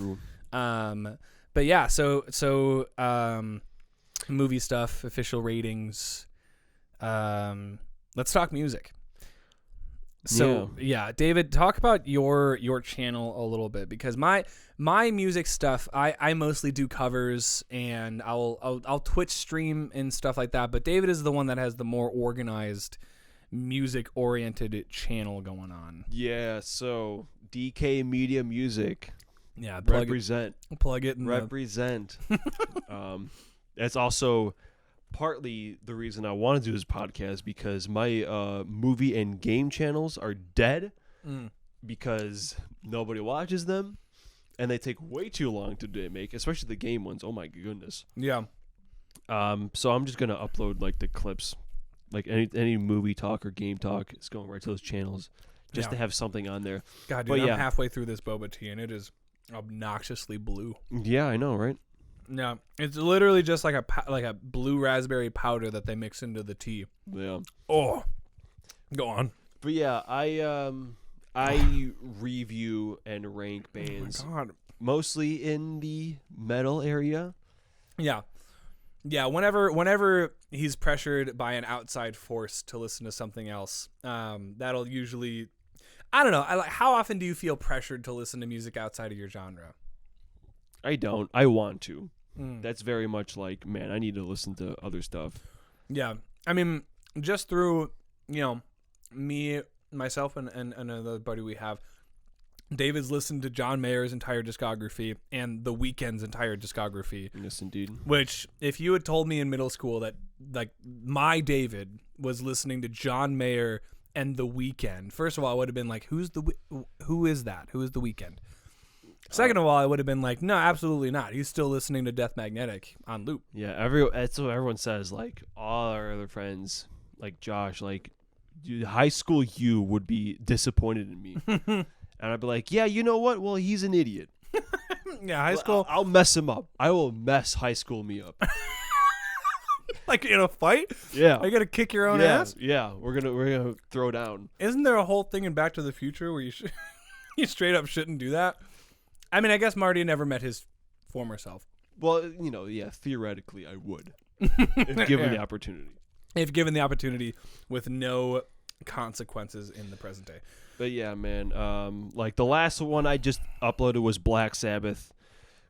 Ooh. But yeah, so movie stuff, official ratings. Let's talk music. So yeah, David, talk about your channel a little bit, because my music stuff, I mostly do covers, and I'll Twitch stream and stuff like that. But David is the one that has the more organized music oriented channel going on. Yeah, so DK Media Music. Yeah, Represent. Plug it in Represent. That's also partly the reason I want to do this podcast, because my movie and game channels are dead because nobody watches them, and they take way too long to make, especially the game ones. Oh my goodness. Yeah. So I'm just gonna upload like the clips, like any movie talk or game talk. It's going right to those channels just to have something on there. God, dude, I'm halfway through this boba tea, and it is obnoxiously blue. Yeah, I know, right? Yeah, it's literally just like a blue raspberry powder that they mix into the tea. Yeah. Oh, go on. But yeah, I review and rank bands mostly in the metal area. Yeah. Yeah, whenever he's pressured by an outside force to listen to something else, that'll usually, I don't know. How often do you feel pressured to listen to music outside of your genre? I don't. I want to. That's very much like, man, I need to listen to other stuff. Yeah. I mean, just through, me, myself, and another buddy we have, David's listened to John Mayer's entire discography and The Weeknd's entire discography. Yes, indeed. Which, if you had told me in middle school that, like, my David was listening to John Mayer and The Weeknd, first of all, I would have been like, who is that? Who is The Weeknd? Second of all, I would have been like, no, absolutely not. He's still listening to Death Magnetic on loop. Yeah, that's what everyone says. Like, all our other friends, like Josh, like, high school you would be disappointed in me. And I'd be like, yeah, you know what? Well, he's an idiot. Yeah, high school. I'll mess him up. I will mess high school me up. Like in a fight? Yeah. Are you gonna kick your own ass? Yeah, we're gonna throw down. Isn't there a whole thing in Back to the Future where you straight up shouldn't do that? I mean, I guess Marty never met his former self. Well, yeah, theoretically I would. If given the opportunity. If given the opportunity with no consequences in the present day. But yeah, man, like the last one I just uploaded was Black Sabbath,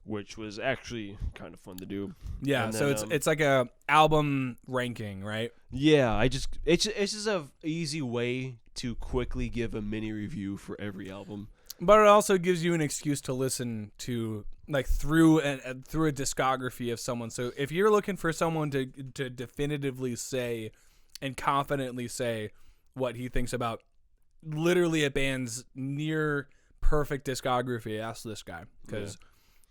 which was actually kind of fun to do. Yeah, and so then, it's like a album ranking, right? Yeah, it's just a easy way to quickly give a mini review for every album. But it also gives you an excuse to listen to, like, through a discography of someone. So if you're looking for someone to definitively say and confidently say what he thinks about literally a band's near perfect discography, ask this guy. Because,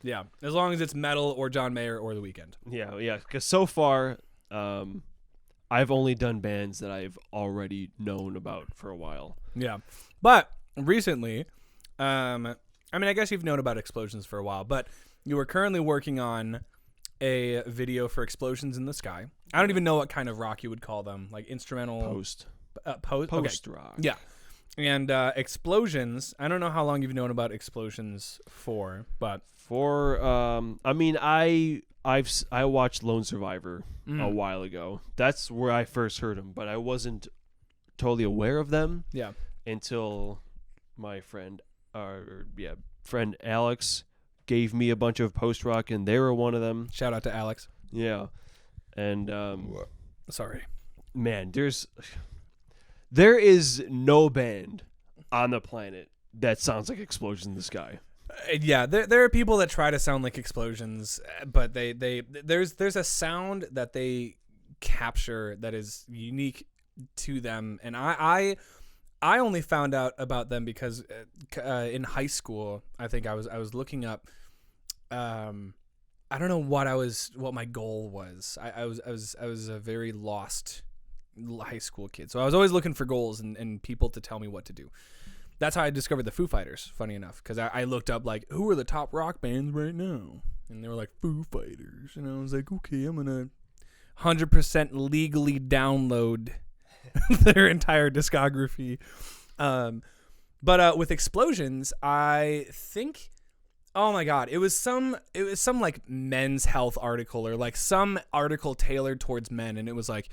yeah, as long as it's metal or John Mayer or The Weeknd. Yeah, because so far, I've only done bands that I've already known about for a while. Yeah, but recently... I mean, I guess you've known about Explosions for a while, but you were currently working on a video for Explosions in the Sky. I don't even know what kind of rock you would call them, like instrumental Post rock. Yeah. And Explosions, I don't know how long you've known about Explosions for, but I mean, I watched Lone Survivor a while ago. That's where I first heard them, but I wasn't totally aware of them. Yeah. Until my friend Alex gave me a bunch of post rock, and they were one of them. Shout out to Alex. Yeah. And sorry, man, there is no band on the planet that sounds like Explosions in the Sky. Yeah, there are people that try to sound like Explosions, but there's a sound that they capture that is unique to them, and I only found out about them because in high school, I think I was looking up. I don't know what my goal was. I was a very lost high school kid, so I was always looking for goals and people to tell me what to do. That's how I discovered the Foo Fighters. Funny enough, because I looked up like who are the top rock bands right now, and they were like Foo Fighters, and I was like, okay, I'm gonna 100% legally download their entire discography. But with Explosions, I think Oh my God. It was some like Men's Health article or like some article tailored towards men. And it was like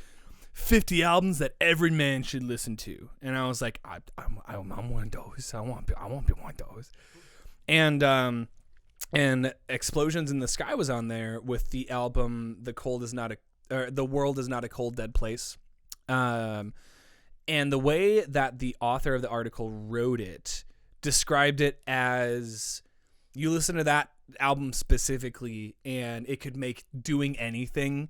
50 albums that every man should listen to. And I was like, I'm one of those. I want to be one of those. And Explosions in the Sky was on there with the album The World Is Not a Cold Dead Place. And the way that the author of the article wrote it described it as you listen to that album specifically and it could make doing anything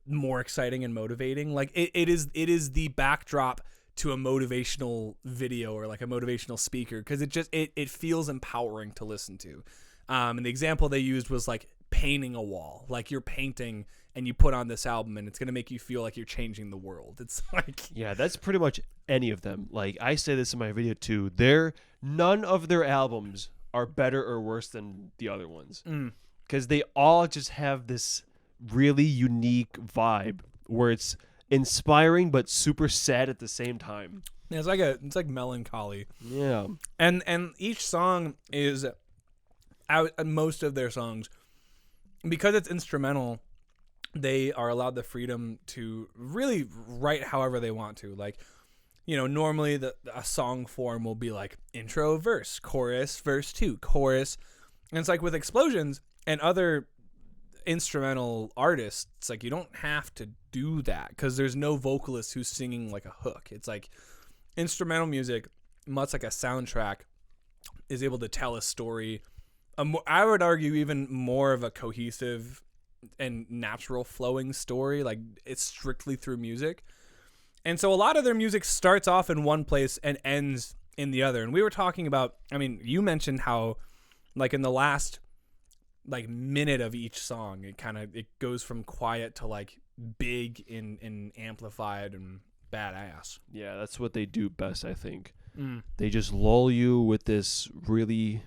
more exciting and motivating. Like it is the backdrop to a motivational video or like a motivational speaker, because it feels empowering to listen to. And the example they used was like painting a wall. Like you're painting and you put on this album and it's going to make you feel like you're changing the world. It's like... Yeah, that's pretty much any of them. Like I say this in my video too. None of their albums are better or worse than the other ones. Because they all just have this really unique vibe where it's inspiring but super sad at the same time. Yeah, it's like melancholy. Yeah. And each song is... most of their songs, because it's instrumental, they are allowed the freedom to really write however they want to. Like, normally a song form will be like intro, verse, chorus, verse 2, chorus. And it's like with Explosions and other instrumental artists, it's like you don't have to do that because there's no vocalist who's singing like a hook. It's like instrumental music, much like a soundtrack, is able to tell a story. I would argue even more of a cohesive and natural flowing story. Like it's strictly through music. And so a lot of their music starts off in one place and ends in the other. And we were talking about, you mentioned how like in the last like minute of each song, it goes from quiet to like big and amplified and badass. Yeah, that's what they do best, I think. They just lull you with this really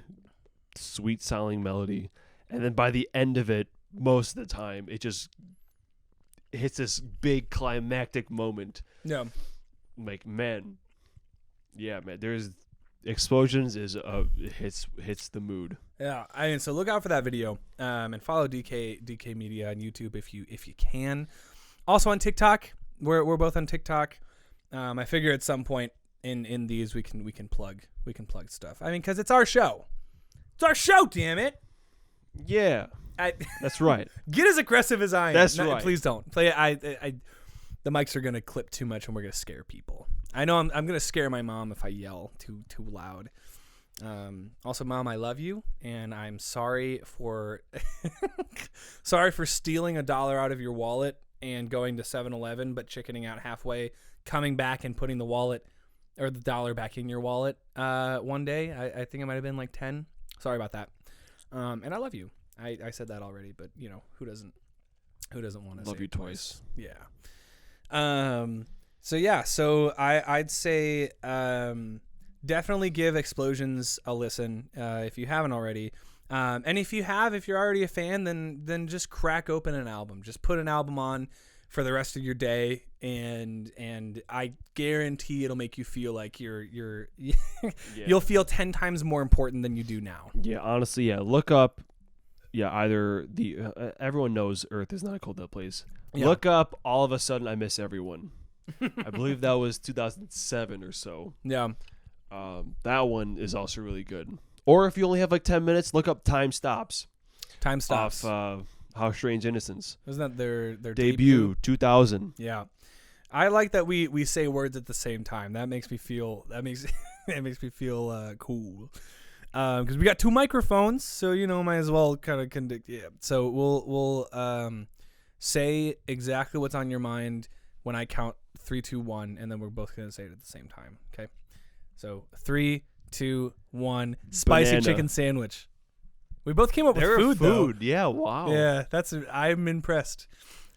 sweet sounding melody, and then by the end of it, most of the time it just hits this big climactic moment. Yeah, like man, there's Explosions is hits the mood. Yeah, so look out for that video, and follow DK Media on YouTube if you can. Also on TikTok, we're both on TikTok. I figure at some point in these we can plug stuff. Because it's our show. It's our show, damn it. Yeah, that's right. Get as aggressive as I am. That's right. Please don't. The mics are gonna clip too much, and we're gonna scare people. I know I'm gonna scare my mom if I yell too loud. Also, Mom, I love you, and I'm sorry for stealing $1 out of your wallet and going to 7-Eleven, but chickening out halfway, coming back and putting the wallet or the $1 back in your wallet one day. I think it might have been like 10. Sorry about that. And I love you. I said that already, but who doesn't want to love you twice? Yeah. So I'd say definitely give Explosions a listen if you haven't already. And if you're already a fan, then just crack open an album. Just put an album on for the rest of your day, and I guarantee it'll make you feel like you're you'll feel 10 times more important than you do now. Yeah, honestly, yeah. Look up, either the everyone knows Earth Is Not a Cold Dead Place. Yeah. Look up All of a Sudden I Miss Everyone. I believe that was 2007 or so. Yeah. That one is also really good. Or if you only have like 10 minutes, look up Time Stops. Time Stops. Off How Strange Innocence. Wasn't that their debut 2000. Yeah. I like that we say words at the same time. That makes me feel cool. Because we got 2 microphones, so might as well kind of conduct. Yeah. So we'll say exactly what's on your mind when I count 3, 2, 1, and then we're both gonna say it at the same time. Okay. So 3, 2, 1. Spicy Banana. Chicken sandwich. We both came up with food. Yeah. Wow. Yeah. I'm impressed.